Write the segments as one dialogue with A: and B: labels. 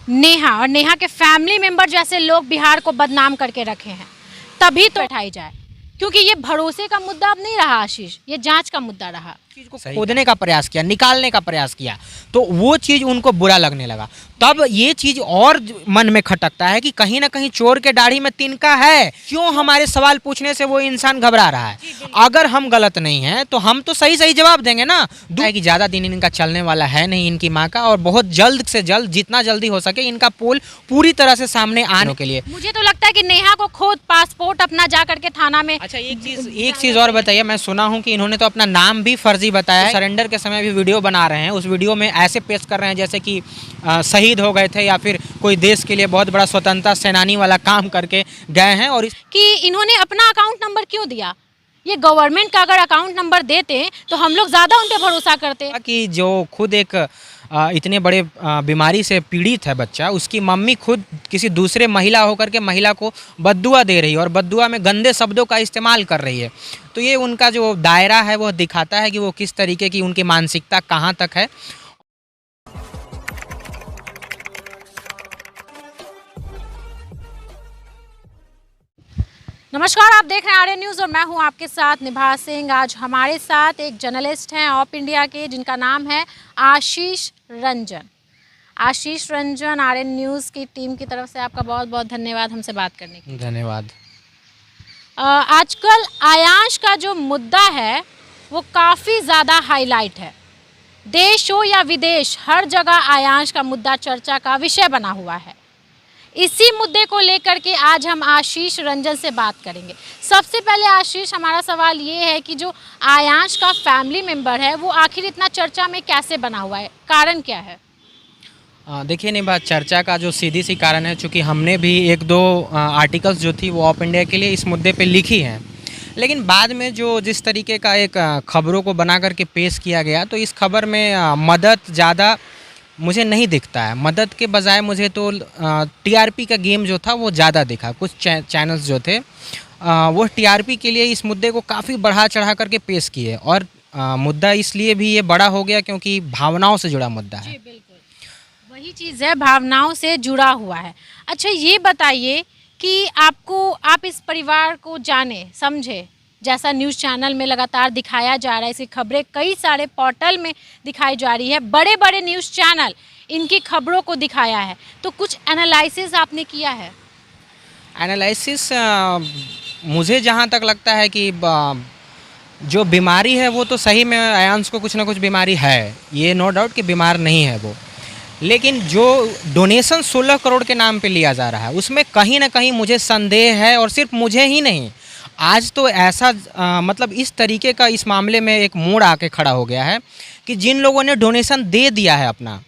A: नेहा और नेहा के family member जैसे लोग बिहार को बदनाम करके रखे हैं, तभी तो बैठाई जाए, क्योंकि ये भरोसे का मुद्दा अब नहीं रहा आशीष, ये जांच का मुद्दा रहा।
B: चीज को खोदने का प्रयास किया, निकालने का प्रयास किया, तो वो चीज उनको बुरा लगने लगा। तब ये चीज और मन में खटकता है कि कहीं ना कहीं चोर के दाढ़ी में तिनका है। क्यों हमारे सवाल पूछने से वो इंसान घबरा रहा है? अगर हम गलत नहीं हैं तो हम तो सही सही जवाब देंगे ना। है कि ज्यादा दिन इनका चलने वाला है नहीं इनकी माँ का, और बहुत जल्द से जल्द जितना जल्दी हो सके इनका पोल पूरी तरह से सामने आने के लिए।
A: मुझे तो लगता है कि नेहा को खुद पासपोर्ट अपना जा करके थाना में।
B: अच्छा, एक चीज और बताइए, मैं सुना हूँ कि इन्होंने तो अपना नाम भी फर्जी बताया है। सरेंडर के समय भी वीडियो बना रहे हैं, उस वीडियो में ऐसे पेश कर रहे हैं जैसे कि शहीद हो गए थे या फिर कोई देश के लिए बहुत बड़ा स्वतंत्रता सेनानी वाला काम करके गए हैं। और
A: कि इन्होंने अपना अकाउंट नंबर क्यों दिया? ये गवर्नमेंट का अगर अकाउंट नंबर देते तो हम लोग ज़्यादा उन पर भरोसा करते।
B: कि जो खुद एक इतने बड़े बीमारी से पीड़ित है बच्चा, उसकी मम्मी खुद किसी दूसरे महिला होकर के महिला को बद्दुआ दे रही है और बद्दुआ में गंदे शब्दों का इस्तेमाल कर रही है, तो ये उनका जो दायरा है वो दिखाता है कि वो किस तरीके की उनकी मानसिकता कहाँ तक है।
A: नमस्कार, आप देख रहे हैं आर्यन न्यूज़ और मैं हूं आपके साथ निभा सिंह। आज हमारे साथ एक जर्नलिस्ट हैं ऑफ इंडिया के, जिनका नाम है आशीष रंजन। आशीष रंजन, आर्यन न्यूज़ की टीम की तरफ से आपका बहुत बहुत धन्यवाद हमसे बात करने के लिए।
B: धन्यवाद।
A: आजकल आयांश का जो मुद्दा है वो काफ़ी ज़्यादा हाईलाइट है। देश हो या विदेश, हर जगह आयांश का मुद्दा चर्चा का विषय बना हुआ है। इसी मुद्दे को लेकर के आज हम आशीष रंजन से बात करेंगे। सबसे पहले आशीष, हमारा सवाल ये है कि जो आयांश का फैमिली मेंबर है वो आखिर इतना चर्चा में कैसे बना हुआ है, कारण क्या है?
B: देखिए नहीं, बात चर्चा का जो सीधी सी कारण है, चूँकि हमने भी एक दो आर्टिकल्स जो थी वो ऑफ इंडिया के लिए इस मुद्दे पे लिखी हैं, लेकिन बाद में जो जिस तरीके का एक खबरों को बना करके पेश किया गया, तो इस खबर में मदद ज़्यादा मुझे नहीं दिखता है। मदद के बजाय मुझे तो टीआरपी का गेम जो था वो ज़्यादा दिखा। कुछ चैनल्स जो थे वो टीआरपी के लिए इस मुद्दे को काफ़ी बढ़ा चढ़ा करके पेश किए, और मुद्दा इसलिए भी ये बड़ा हो गया क्योंकि भावनाओं से जुड़ा मुद्दा है।
A: जी बिल्कुल, वही चीज़ है, भावनाओं से जुड़ा हुआ है। अच्छा, ये बताइए कि आप इस परिवार को जाने समझे, जैसा न्यूज़ चैनल में लगातार दिखाया जा रहा है, इसकी खबरें कई सारे पोर्टल में दिखाई जा रही है, बड़े बड़े न्यूज़ चैनल इनकी खबरों को दिखाया है, तो कुछ एनालिसिस आपने किया है?
B: एनालिसिस मुझे जहाँ तक लगता है कि जो बीमारी है वो तो सही में आयांश को कुछ ना कुछ बीमारी है, ये नो डाउट कि बीमार नहीं है वो, लेकिन जो डोनेशन 16 करोड़ के नाम पे लिया जा रहा है उसमें कहीं ना कहीं मुझे संदेह है। और सिर्फ मुझे ही नहीं, आज तो ऐसा मतलब इस तरीके का इस मामले में एक मोड़ आके खड़ा हो गया है कि जिन लोगों ने डोनेशन दे दिया है अपना,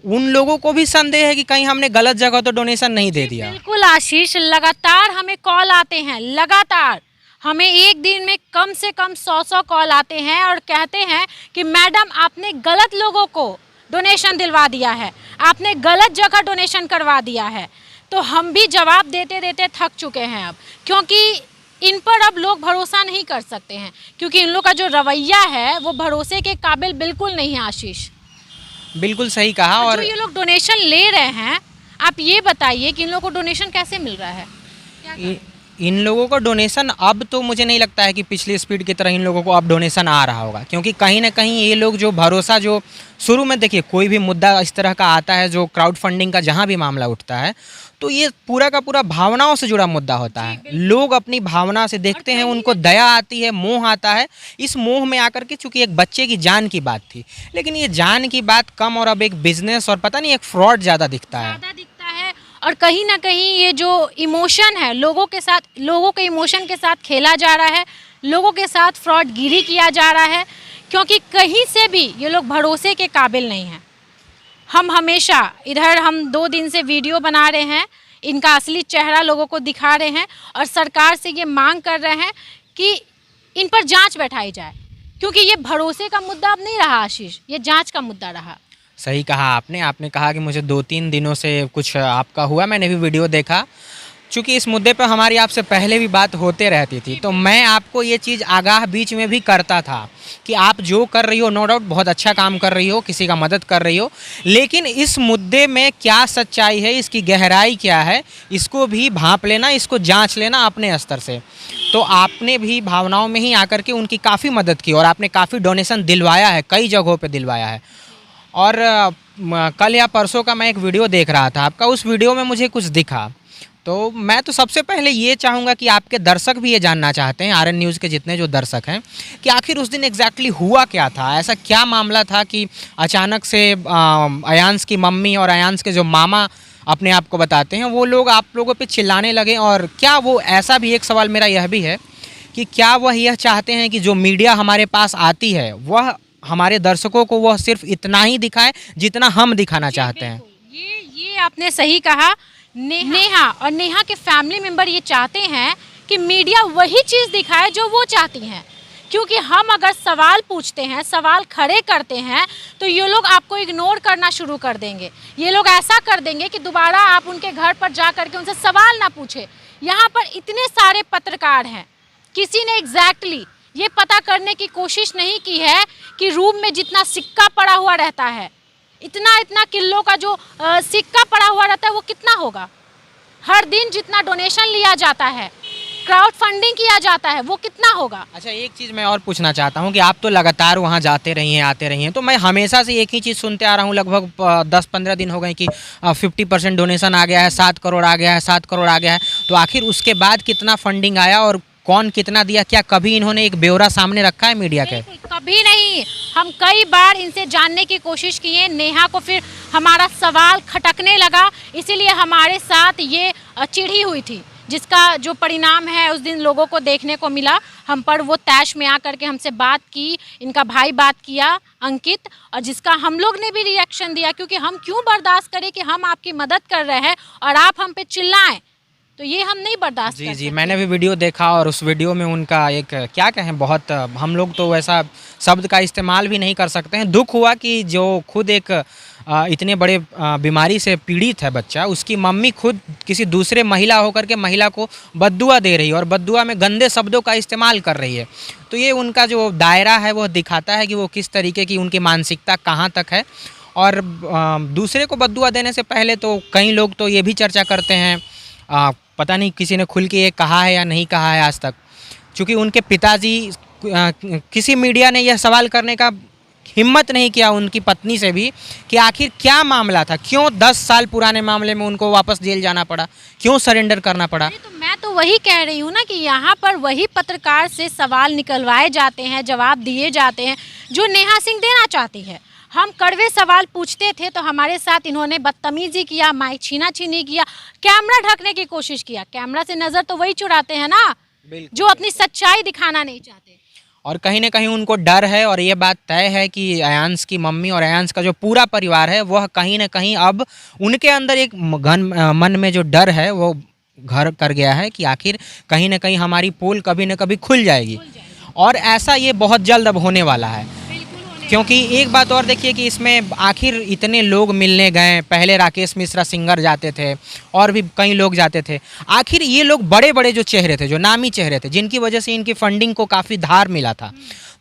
B: उन लोगों को भी संदेह है कि कहीं हमने गलत जगह तो डोनेशन नहीं दे दिया।
A: बिल्कुल आशीष, लगातार हमें कॉल आते हैं, लगातार हमें एक दिन में कम से कम 100 कॉल आते हैं और कहते हैं कि मैडम आपने गलत लोगों को डोनेशन दिलवा दिया है, आपने गलत जगह डोनेशन करवा दिया है। तो हम भी जवाब देते देते थक चुके हैं अब, क्योंकि इन पर अब लोग भरोसा नहीं कर सकते हैं, क्योंकि इन लोग का जो रवैया है वो भरोसे के काबिल बिल्कुल नहीं है आशीष।
B: बिल्कुल सही कहा। और
A: जो ये लोग डोनेशन ले रहे हैं, आप ये बताइए कि इन लोगों को डोनेशन कैसे मिल रहा है?
B: इन लोगों को डोनेशन अब तो मुझे नहीं लगता है कि पिछली स्पीड की तरह इन लोगों को अब डोनेशन आ रहा होगा, क्योंकि कहीं ना कहीं ये लोग जो भरोसा, जो शुरू में देखिए कोई भी मुद्दा इस तरह का आता है, जो क्राउड फंडिंग का जहाँ भी मामला उठता है, तो ये पूरा का पूरा भावनाओं से जुड़ा मुद्दा होता है। लोग अपनी भावना से देखते हैं, उनको दया आती है, मोह आता है। इस मोह में आकर के, चूंकि एक बच्चे की जान की बात थी, लेकिन ये जान की बात कम और अब एक बिजनेस और पता नहीं एक फ्रॉड ज़्यादा दिखता है।
A: और कहीं ना कहीं ये जो इमोशन है लोगों के साथ, लोगों के इमोशन के साथ खेला जा रहा है, लोगों के साथ फ्रॉडगिरी किया जा रहा है, क्योंकि कहीं से भी ये लोग भरोसे के काबिल नहीं हैं। हम हमेशा इधर, हम 2 दिन से वीडियो बना रहे हैं, इनका असली चेहरा लोगों को दिखा रहे हैं और सरकार से ये मांग कर रहे हैं कि इन पर जांच बैठाई जाए, क्योंकि ये भरोसे का मुद्दा अब नहीं रहा आशीष, ये जांच का मुद्दा रहा।
B: सही कहा आपने कहा कि मुझे 2-3 दिनों से कुछ आपका हुआ, मैंने भी वीडियो देखा, चूँकि इस मुद्दे पर हमारी आपसे पहले भी बात होते रहती थी, तो मैं आपको ये चीज़ आगाह बीच में भी करता था कि आप जो कर रही हो नो डाउट बहुत अच्छा काम कर रही हो, किसी का मदद कर रही हो, लेकिन इस मुद्दे में क्या सच्चाई है, इसकी गहराई क्या है, इसको भी भांप लेना, इसको जांच लेना अपने स्तर से। तो आपने भी भावनाओं में ही आकर के उनकी काफ़ी मदद की और आपने काफ़ी डोनेशन दिलवाया है, कई जगहों पे दिलवाया है। और कल या परसों का मैं एक वीडियो देख रहा था आपका, उस वीडियो में मुझे कुछ दिखा। तो मैं तो सबसे पहले ये चाहूँगा कि आपके दर्शक भी ये जानना चाहते हैं, आरएन न्यूज़ के जितने जो दर्शक हैं, कि आखिर उस दिन एग्जैक्टली हुआ क्या था, ऐसा क्या मामला था कि अचानक से अयांश की मम्मी और अयांश के जो मामा अपने आप को बताते हैं, वो लोग आप लोगों पे चिल्लाने लगे। और क्या वो ऐसा भी, एक सवाल मेरा यह भी है कि क्या वह यह चाहते हैं कि जो मीडिया हमारे पास आती है वह हमारे दर्शकों को वह सिर्फ इतना ही दिखाए जितना हम दिखाना चाहते हैं?
A: ये आपने सही कहा। नेहा और नेहा के फैमिली मेंबर ये चाहते हैं कि मीडिया वही चीज़ दिखाए जो वो चाहती हैं, क्योंकि हम अगर सवाल पूछते हैं, सवाल खड़े करते हैं, तो ये लोग आपको इग्नोर करना शुरू कर देंगे। ये लोग ऐसा कर देंगे कि दोबारा आप उनके घर पर जा कर के उनसे सवाल ना पूछे। यहाँ पर इतने सारे पत्रकार हैं, किसी ने एग्जैक्टली ये पता करने की कोशिश नहीं की है कि रूम में जितना सिक्का पड़ा हुआ रहता है, इतना किलो का जो सिक्का पड़ा हुआ रहता है, वो कितना होगा। हर दिन जितना डोनेशन लिया जाता है, क्राउड फंडिंग किया जाता है, वो कितना होगा।
B: अच्छा, एक चीज़ मैं और पूछना चाहता हूँ कि आप तो लगातार वहाँ जाते रही हैं, आते रही हैं, तो मैं हमेशा से एक ही चीज़ सुनते आ रहा हूँ, लगभग 10-15 दिन हो गए कि 50% डोनेशन आ गया है, 7 करोड़ आ गया है, 7 करोड़ आ गया है। तो आखिर उसके बाद कितना फंडिंग आया और कौन कितना दिया, क्या कभी इन्होंने एक ब्यौरा सामने रखा है मीडिया के?
A: कभी नहीं। हम कई बार इनसे जानने की कोशिश किए, नेहा को फिर हमारा सवाल खटकने लगा, इसीलिए हमारे साथ ये चिढ़ी हुई थी, जिसका जो परिणाम है उस दिन लोगों को देखने को मिला। हम पर वो तैश में आकर के हमसे बात की, इनका भाई बात किया अंकित, और जिसका हम लोग ने भी रिएक्शन दिया, क्योंकि हम क्यों बर्दाश्त करें कि हम आपकी मदद कर रहे हैं और आप हम पे चिल्लाएं, तो ये हम नहीं बर्दाश्त कर सकते।
B: जी, मैंने भी वीडियो देखा और उस वीडियो में उनका एक क्या कहें, बहुत हम लोग तो वैसा शब्द का इस्तेमाल भी नहीं कर सकते हैं। दुख हुआ कि जो खुद एक इतने बड़े बीमारी से पीड़ित है बच्चा, उसकी मम्मी खुद किसी दूसरे महिला होकर के महिला को बद्दुआ दे रही है और बद्दुआ में गंदे शब्दों का इस्तेमाल कर रही है। तो ये उनका जो दायरा है वो दिखाता है कि वो किस तरीके की उनकी मानसिकता कहाँ तक है। और दूसरे को बद्दुआ देने से पहले तो कई लोग तो ये भी चर्चा करते हैं, पता नहीं किसी ने खुल के ये कहा है या नहीं कहा है आज तक, क्योंकि उनके पिताजी किसी मीडिया ने यह सवाल करने का हिम्मत नहीं किया उनकी पत्नी से भी कि आखिर क्या मामला था, क्यों 10 साल पुराने मामले में उनको वापस जेल जाना पड़ा, क्यों सरेंडर करना पड़ा।
A: तो मैं तो वही कह रही हूँ ना कि यहाँ पर वही पत्रकार से सवाल निकलवाए जाते हैं, जवाब दिए जाते हैं जो नेहा सिंह देना चाहती है। हम कड़वे सवाल पूछते थे तो हमारे साथ इन्होंने बदतमीजी किया, माइक छीना छीनी किया, कैमरा ढकने की कोशिश किया। कैमरा से नज़र तो वही चुराते हैं ना जो अपनी सच्चाई दिखाना नहीं चाहते।
B: और कहीं ना कहीं उनको डर है, और ये बात तय है कि अयांश की मम्मी और अयांश का जो पूरा परिवार है वह कहीं ना कहीं अब उनके अंदर एक मन में जो डर है वो घर कर गया है कि आखिर कहीं ना कहीं हमारी पोल कभी ना कभी खुल जाएगी। और ऐसा ये बहुत जल्द अब होने वाला है, क्योंकि एक बात और देखिए कि इसमें आखिर इतने लोग मिलने गए, पहले राकेश मिश्रा सिंगर जाते थे और भी कई लोग जाते थे, आखिर ये लोग बड़े बड़े जो चेहरे थे, जो नामी चेहरे थे, जिनकी वजह से इनकी फंडिंग को काफ़ी धार मिला था,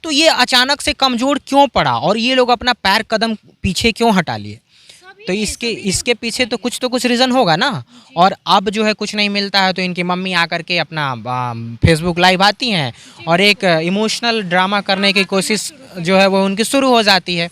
B: तो ये अचानक से कमज़ोर क्यों पड़ा और ये लोग अपना पैर कदम पीछे क्यों हटा लिए? तो इसके पीछे तो कुछ रीज़न होगा ना। और अब जो है कुछ नहीं मिलता है तो इनकी मम्मी आकर के अपना फेसबुक लाइव आती हैं और एक इमोशनल ड्रामा करने की कोशिश जो है वो उनकी शुरू हो जाती है।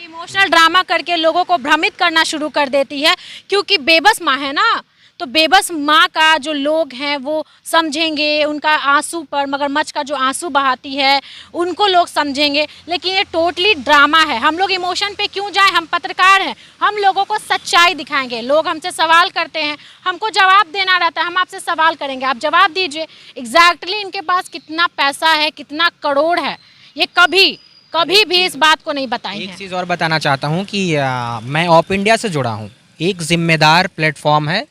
A: इमोशनल ड्रामा करके लोगों को भ्रमित करना शुरू कर देती है, क्योंकि बेबस माँ है ना, तो बेबस माँ का जो लोग हैं वो समझेंगे, उनका आंसू पर मगरमच्छ का जो आंसू बहाती है उनको लोग समझेंगे। लेकिन ये टोटली ड्रामा है। हम लोग इमोशन पे क्यों जाएं? हम पत्रकार हैं, हम लोगों को सच्चाई दिखाएंगे। लोग हमसे सवाल करते हैं, हमको जवाब देना रहता है, हम आपसे सवाल करेंगे, आप जवाब दीजिए। एग्जैक्टली इनके पास कितना पैसा है, कितना करोड़ है, ये कभी भी इस बात को नहीं बताई है।
B: एक चीज़ और बताना चाहता हूँ कि मैं ऑप इंडिया से जुड़ा हूँ, एक जिम्मेदार प्लेटफॉर्म है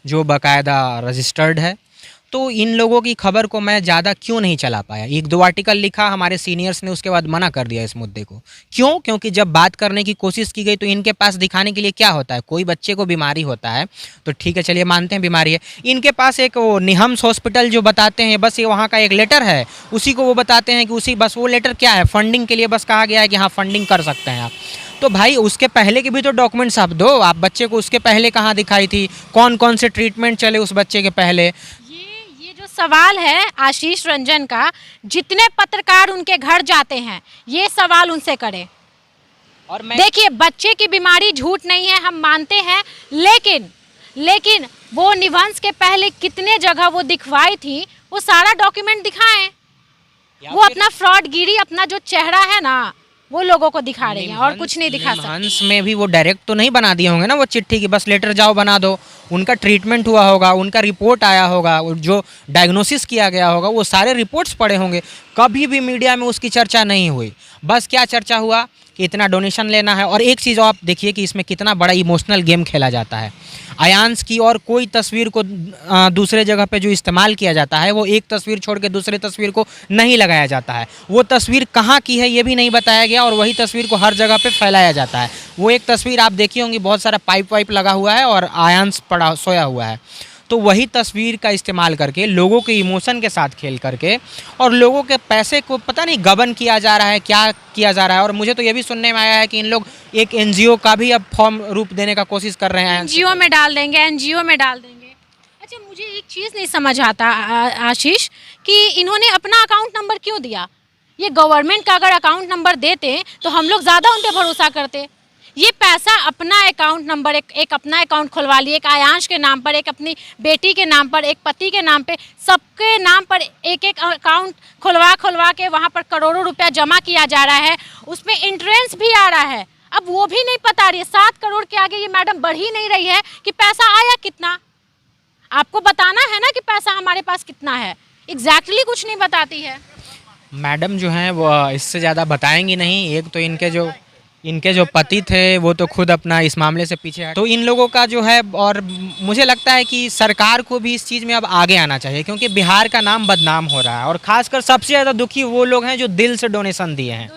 B: जो बाकायदा रजिस्टर्ड है। तो इन लोगों की खबर को मैं ज़्यादा क्यों नहीं चला पाया। 1-2 आर्टिकल लिखा हमारे सीनियर्स ने, उसके बाद मना कर दिया इस मुद्दे को। क्यों? क्योंकि जब बात करने की कोशिश की गई तो इनके पास दिखाने के लिए क्या होता है, कोई बच्चे को बीमारी होता है तो ठीक है चलिए मानते हैं बीमारी है, इनके पास एक वो निहम्स हॉस्पिटल जो बताते हैं बस ये वहाँ का एक लेटर है, उसी को वो बताते हैं कि उसी बस वो लेटर क्या है, फंडिंग के लिए बस कहा गया है कि हाँ फंडिंग कर सकते हैं आप। तो भाई उसके पहले के भी तो डॉक्यूमेंट्स आप दो, आप बच्चे को उसके पहले कहाँ दिखाई थी, कौन कौन से ट्रीटमेंट चले उस बच्चे के पहले।
A: ये जो सवाल है आशीष रंजन का, जितने पत्रकार उनके घर जाते हैं ये सवाल उनसे करें।
B: और मैं
A: देखिए बच्चे की बीमारी झूठ नहीं है, हम मानते हैं, लेकिन वो निवंश के पहले कितने जगह वो दिखवाई थी, वो सारा डॉक्यूमेंट दिखाएं। वो अपना फ्रॉडगिरी, अपना जो चेहरा है ना वो लोगों को दिखा रही है और कुछ नहीं दिखा सकते।
B: हंस में भी वो डायरेक्ट तो नहीं बना दिए होंगे ना वो चिट्ठी की बस लेटर जाओ बना दो, उनका ट्रीटमेंट हुआ होगा, उनका रिपोर्ट आया होगा, जो डायग्नोसिस किया गया होगा वो सारे रिपोर्ट्स पड़े होंगे, कभी भी मीडिया में उसकी चर्चा नहीं हुई। बस क्या चर्चा हुआ कि इतना डोनेशन लेना है। और एक चीज़ आप देखिए कि इसमें कितना बड़ा इमोशनल गेम खेला जाता है। अयांश की और कोई तस्वीर को दूसरे जगह पे जो इस्तेमाल किया जाता है वो एक तस्वीर छोड़ के दूसरे तस्वीर को नहीं लगाया जाता है। वो तस्वीर कहाँ की है ये भी नहीं बताया गया और वही तस्वीर को हर जगह पे फैलाया जाता है। वो एक तस्वीर आप देखी होंगी, बहुत सारा पाइप वाइप लगा हुआ है और अयांश पड़ा सोया हुआ है, तो वही तस्वीर का इस्तेमाल करके लोगों के इमोशन के साथ खेल करके और लोगों के पैसे को पता नहीं गबन किया जा रहा है, क्या किया जा रहा है। और मुझे तो ये भी सुनने में आया है कि इन लोग एक एनजीओ का भी अब फॉर्म रूप देने का कोशिश कर रहे हैं।
A: एनजीओ में डाल देंगे, एनजीओ में डाल देंगे। अच्छा मुझे एक चीज़ नहीं समझ आता आशीष कि इन्होंने अपना अकाउंट नंबर क्यों दिया। ये गवर्नमेंट का अगर अकाउंट नंबर देते तो हम लोग ज़्यादा उन पर भरोसा करते। ये पैसा अपना अकाउंट नंबर, एक अपना अकाउंट खुलवा लिए, एक आयांश के नाम पर, एक अपनी बेटी के नाम पर, एक पति के नाम पे, सबके नाम पर एक एक अकाउंट खुलवा के वहाँ पर करोड़ों रुपया जमा किया जा रहा है, उसमें इंट्रेंस भी आ रहा है। अब वो भी नहीं पता रही है, 7 करोड़ के आगे ये मैडम बढ़ ही नहीं रही है कि पैसा आया कितना। आपको बताना है ना कि पैसा हमारे पास कितना है, एग्जैक्टली कुछ नहीं बताती है
B: मैडम जो हैं वो इससे ज़्यादा बताएंगी नहीं। एक तो इनके जो पति थे वो तो खुद अपना इस मामले से पीछे हटे। तो इन लोगों का जो है, और मुझे लगता है कि सरकार को भी इस चीज़ में अब आगे आना चाहिए क्योंकि बिहार का नाम बदनाम हो रहा है और ख़ासकर सबसे ज़्यादा दुखी वो लोग हैं जो दिल से डोनेशन दिए हैं।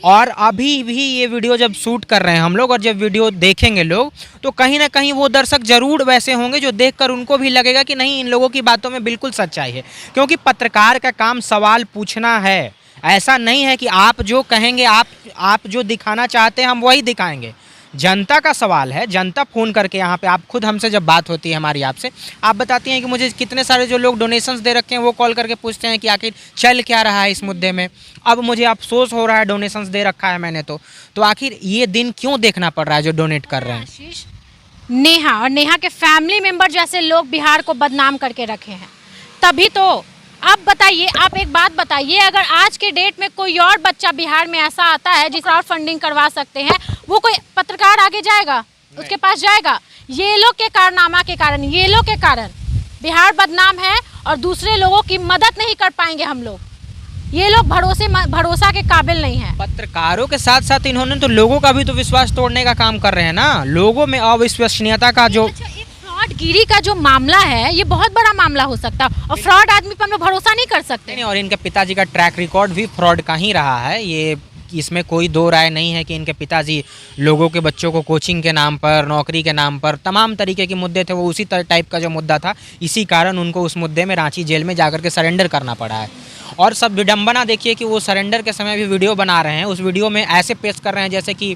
B: और अभी भी ये वीडियो जब शूट कर रहे हैं हम लोग और जब वीडियो देखेंगे लोग तो कहीं ना कहीं वो दर्शक ज़रूर वैसे होंगे जो देखकर उनको भी लगेगा कि नहीं इन लोगों की बातों में बिल्कुल सच्चाई है। क्योंकि पत्रकार का काम सवाल पूछना है, ऐसा नहीं है कि आप जो कहेंगे, आप जो दिखाना चाहते हैं हम वही दिखाएंगे। जनता का सवाल है, जनता फ़ोन करके यहाँ पे, आप खुद हमसे जब बात होती है हमारी आपसे, आप बताती हैं कि मुझे कितने सारे जो लोग डोनेशंस दे रखे हैं वो कॉल करके पूछते हैं कि आखिर चल क्या रहा है इस मुद्दे में। अब मुझे अफसोस हो रहा है डोनेशंस दे रखा है मैंने तो आखिर ये दिन क्यों देखना पड़ रहा है जो डोनेट कर रहे हैं।
A: नेहा और नेहा के फैमिली मेंबर जैसे लोग बिहार को बदनाम करके रखे हैं, तभी तो। आप बताइए, आप एक बात बताइए, अगर आज के डेट में कोई और बच्चा बिहार में ऐसा आता है जिस क्राउड फंडिंग करवा सकते हैं, वो कोई पत्रकार आगे जाएगा, उसके पास जाएगा? ये लोग के कारनामा के कारण, ये लोग के कारण बिहार बदनाम है और दूसरे लोगों की मदद नहीं कर पाएंगे हम लोग। ये लोग भरोसा के काबिल नहीं है।
B: पत्रकारों के साथ साथ इन्होंने तो लोगों का भी तो विश्वास तोड़ने का काम कर रहे हैं ना। लोगों में अविश्वसनीयता का जो
A: फ्रॉडगिरी का जो मामला है ये बहुत बड़ा मामला हो सकता है और फ्रॉड आदमी पर हम लोग भरोसा नहीं कर सकते।
B: नहीं, और इनके पिताजी का ट्रैक रिकॉर्ड भी फ्रॉड का ही रहा है, ये इसमें कोई दो राय नहीं है कि इनके पिताजी लोगों के बच्चों को कोचिंग के नाम पर, नौकरी के नाम पर, तमाम तरीके के मुद्दे थे, वो उसी टाइप का जो मुद्दा था, इसी कारण उनको उस मुद्दे में रांची जेल में जाकर के सरेंडर करना पड़ा है। और सब विडंबना देखिए कि वो सरेंडर के समय भी वीडियो बना रहे हैं, उस वीडियो में ऐसे पेश कर रहे हैं जैसे कि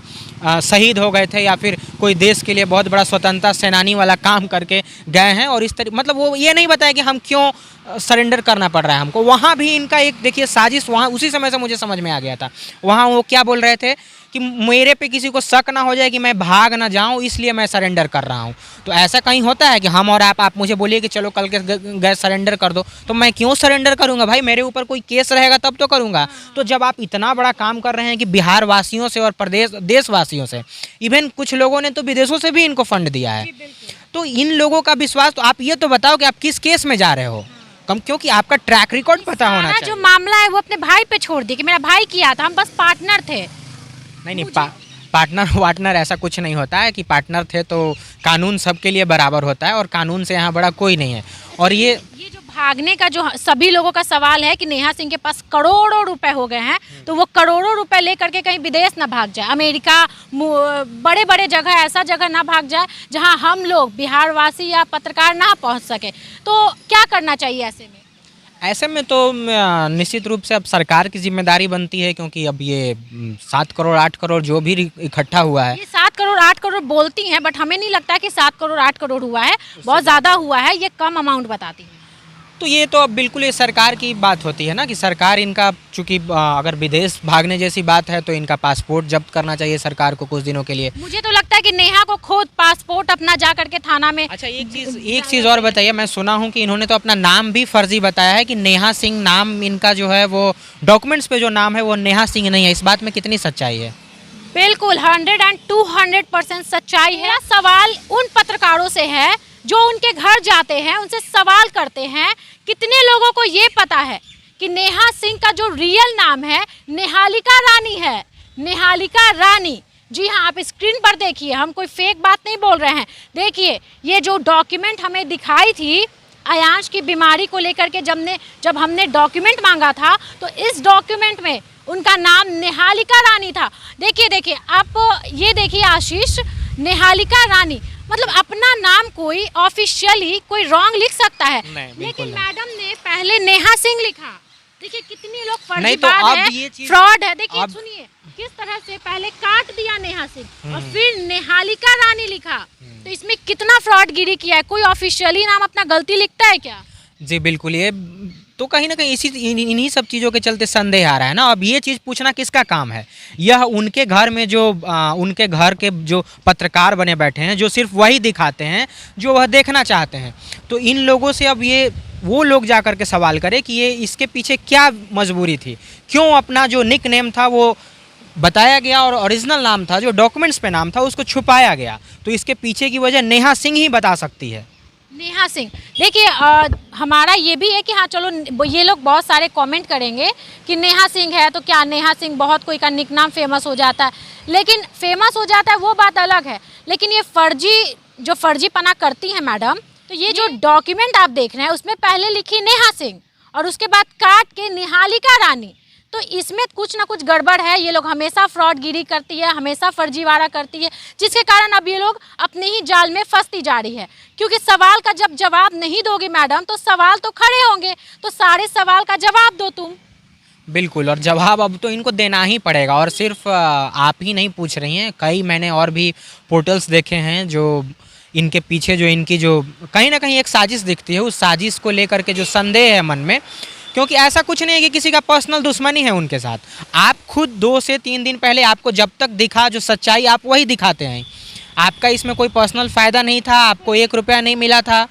B: शहीद हो गए थे या फिर कोई देश के लिए बहुत बड़ा स्वतंत्रता सेनानी वाला काम करके गए हैं। और इस तरह मतलब वो ये नहीं बताया कि हम क्यों सरेंडर करना पड़ रहा है हमको। वहाँ भी इनका एक देखिए साजिश, वहाँ उसी समय से मुझे समझ में आ गया था। वहाँ वो क्या बोल रहे थे कि मेरे पे किसी को शक ना हो जाए कि मैं भाग ना जाऊं, इसलिए मैं सरेंडर कर रहा हूं। तो ऐसा कहीं होता है कि हम और आप मुझे बोलिए कि चलो कल के गए सरेंडर कर दो, तो मैं क्यों सरेंडर करूंगा भाई? मेरे ऊपर कोई केस रहेगा तब तो करूंगा। तो जब आप इतना बड़ा काम कर रहे हैं कि बिहार वासियों से और देशवासियों से, इवन कुछ लोगों ने तो विदेशों से भी इनको फंड दिया है, तो इन लोगों का विश्वास, तो आप ये तो बताओ कि आप किस केस में जा रहे हो, क्योंकि आपका ट्रैक रिकॉर्ड पता होना चाहिए।
A: जो मामला है वो अपने भाई पे छोड़ दी कि मेरा भाई किया था, हम बस पार्टनर थे।
B: नहीं, पार्टनर ऐसा कुछ नहीं होता है कि पार्टनर थे तो कानून सबके लिए बराबर होता है और कानून से यहाँ बड़ा कोई नहीं है। और ये
A: जो भागने का जो सभी लोगों का सवाल है कि नेहा सिंह के पास करोड़ों रुपए हो गए हैं, तो वो करोड़ों रुपए लेकर के कहीं विदेश ना भाग जाए, अमेरिका, बड़े बड़े जगह, ऐसा जगह ना भाग जाए जहां हम लोग बिहार वासी या पत्रकार ना पहुंच सके। तो क्या करना चाहिए ऐसे में?
B: ऐसे में तो निश्चित रूप से अब सरकार की जिम्मेदारी बनती है, क्योंकि अब ये 7 करोड़ 8 करोड़ जो भी इकट्ठा हुआ है,
A: ये 7 करोड़ 8 करोड़ बोलती हैं, बट हमें नहीं लगता कि 7 करोड़ 8 करोड़ हुआ है, बहुत ज़्यादा हुआ है, ये कम अमाउंट बताती है।
B: तो ये तो अब बिल्कुल ये सरकार की बात होती है ना, कि सरकार इनका, चूंकि अगर विदेश भागने जैसी बात है तो इनका पासपोर्ट जब्त करना चाहिए सरकार को कुछ दिनों के लिए।
A: मुझे तो लगता है कि नेहा को खुद पासपोर्ट अपना जा करके थाना में।
B: अच्छा, एक चीज़ और बताइए, मैं सुना हूँ कि इन्होंने तो अपना नाम भी फर्जी बताया है, कि नेहा सिंह नाम इनका जो है वो डॉक्यूमेंट्स पे जो नाम है वो नेहा सिंह नहीं है। इस बात में कितनी सच्चाई है?
A: बिल्कुल 100% सच्चाई है। सवाल उन पत्रकारों से है जो उनके घर जाते हैं, उनसे सवाल करते हैं। कितने लोगों को ये पता है कि नेहा सिंह का जो रियल नाम है निहालिका रानी है, निहालिका रानी। जी हाँ, आप स्क्रीन पर देखिए, हम कोई फेक बात नहीं बोल रहे हैं। देखिए, ये जो डॉक्यूमेंट हमें दिखाई थी अयांश की बीमारी को लेकर के, जब हमने डॉक्यूमेंट मांगा था, तो इस डॉक्यूमेंट में उनका नाम निहालिका रानी था। देखिए आप ये देखिए आशीष, निहालिका रानी, मतलब अपना नाम कोई ऑफिशियली कोई रॉन्ग लिख सकता है, लेकिन मैडम ने पहले नेहा सिंह लिखा। देखिए कितने लोग फर्जीबाज है, फ्रॉड है। देखिए सुनिए किस तरह से पहले काट दिया नेहा सिंह और फिर निहालिका रानी लिखा। तो इसमें कितना फ्रॉडगिरी किया है। कोई ऑफिशियली नाम अपना गलती लिखता है क्या? जी
B: बिल्कुल, ये तो कहीं ना कहीं इन्हीं सब चीज़ों के चलते संदेह आ रहा है ना। अब ये चीज़ पूछना किसका काम है? यह उनके घर में जो उनके घर के जो पत्रकार बने बैठे हैं, जो सिर्फ वही दिखाते हैं जो वह देखना चाहते हैं। तो इन लोगों से अब ये वो लोग जा कर के सवाल करें कि ये इसके पीछे क्या मजबूरी थी, क्यों अपना जो निक नेम था वो बताया गया और ओरिजिनल नाम था, जो डॉक्यूमेंट्स पे नाम था, उसको छुपाया गया। तो इसके पीछे की वजह नेहा सिंह ही बता सकती है।
A: नेहा सिंह, देखिए हमारा ये भी है कि हाँ चलो, ये लोग बहुत सारे कमेंट करेंगे कि नेहा सिंह है तो क्या नेहा सिंह बहुत कोई का निक नाम फेमस हो जाता है, लेकिन फेमस हो जाता है वो बात अलग है। लेकिन ये फर्जीपना करती है मैडम, तो ये जो डॉक्यूमेंट आप देख रहे हैं उसमें पहले लिखी नेहा सिंह और उसके बाद काट के निहालिका रानी। तो इसमें कुछ ना कुछ गड़बड़ है। ये लोग हमेशा फ्रॉडगिरी करती है, हमेशा फर्जीवाड़ा करती है, जिसके कारण अब ये लोग अपने ही जाल में फंसती जा रही है। क्योंकि सवाल का जब जवाब नहीं दोगे मैडम तो सवाल तो खड़े होंगे, तो सारे सवाल का जवाब दो तुम।
B: बिल्कुल, और जवाब अब तो इनको देना ही पड़ेगा। और सिर्फ आप ही नहीं पूछ रही हैं, कई मैंने और भी पोर्टल्स देखे हैं जो इनके पीछे जो इनकी जो कहीं ना कहीं एक साजिश दिखती है, उस साजिश को लेकर के जो संदेह है मन में, क्योंकि ऐसा कुछ नहीं है कि किसी का पर्सनल दुश्मनी है उनके साथ। आप खुद 2 से 3 दिन पहले आपको जब तक दिखा जो सच्चाई, आप वही दिखाते हैं। आपका इसमें कोई पर्सनल फ़ायदा नहीं था, आपको 1 रुपया नहीं मिला था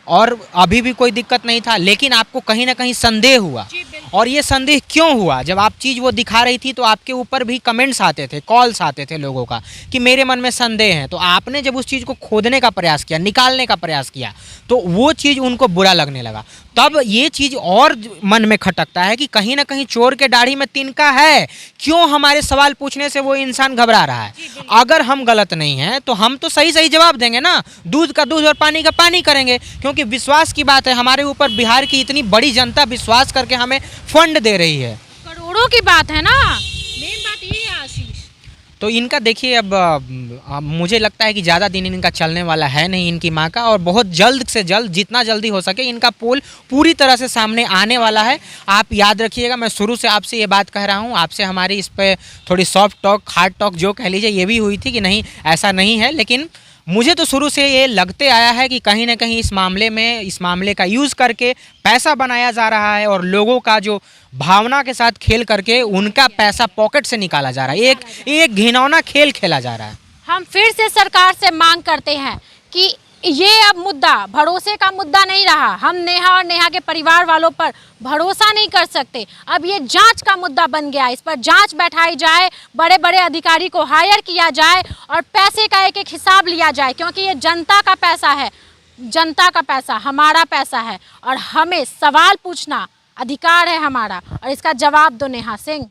B: और अभी भी कोई दिक्कत नहीं था, लेकिन आपको कहीं ना कहीं संदेह हुआ। और ये संदेह क्यों हुआ? जब आप चीज़ वो दिखा रही थी तो आपके ऊपर भी कमेंट्स आते थे, कॉल्स आते थे लोगों का कि मेरे मन में संदेह है। तो आपने जब उस चीज़ को खोदने का प्रयास किया, निकालने का प्रयास किया, तो वो चीज़ उनको बुरा लगने लगा। तब ये चीज़ और मन में खटकता है कि कहीं ना कहीं चोर के दाढ़ी में तिनका है। क्यों हमारे सवाल पूछने से वो इंसान घबरा रहा है? अगर हम गलत नहीं हैं तो हम तो सही सही जवाब देंगे ना, दूध का दूध और पानी का पानी करेंगे। क्योंकि विश्वास की बात है, हमारे ऊपर बिहार की इतनी बड़ी जनता विश्वास करके हमें फंड दे रही है,
A: करोड़ों की बात है ना, मेन बात ये है आशीष।
B: तो इनका देखिए अब मुझे लगता है कि ज़्यादा दिन इनका चलने वाला है नहीं इनकी माँ का, और बहुत जल्द से जल्द, जितना जल्दी हो सके, इनका पोल पूरी तरह से सामने आने वाला है। आप याद रखिएगा, मैं शुरू से आपसे ये बात कह रहा हूँ, आपसे हमारी इस पर थोड़ी सॉफ्ट टॉक, हार्ड टॉक जो कह लीजिए ये भी हुई थी कि नहीं ऐसा नहीं है, लेकिन मुझे तो शुरू से ये लगते आया है कि कहीं ना कहीं इस मामले का यूज़ करके पैसा बनाया जा रहा है और लोगों का जो भावना के साथ खेल करके उनका पैसा पॉकेट से निकाला जा रहा है। एक घिनौना खेल खेला जा रहा है।
A: हम फिर से सरकार से मांग करते हैं कि ये अब मुद्दा भरोसे का मुद्दा नहीं रहा। हम नेहा और नेहा के परिवार वालों पर भरोसा नहीं कर सकते। अब ये जांच का मुद्दा बन गया। इस पर जांच बैठाई जाए, बड़े बड़े अधिकारी को हायर किया जाए और पैसे का एक एक हिसाब लिया जाए, क्योंकि ये जनता का पैसा है, जनता का पैसा, हमारा पैसा है और हमें सवाल पूछना अधिकार है हमारा, और इसका जवाब दो नेहा सिंह।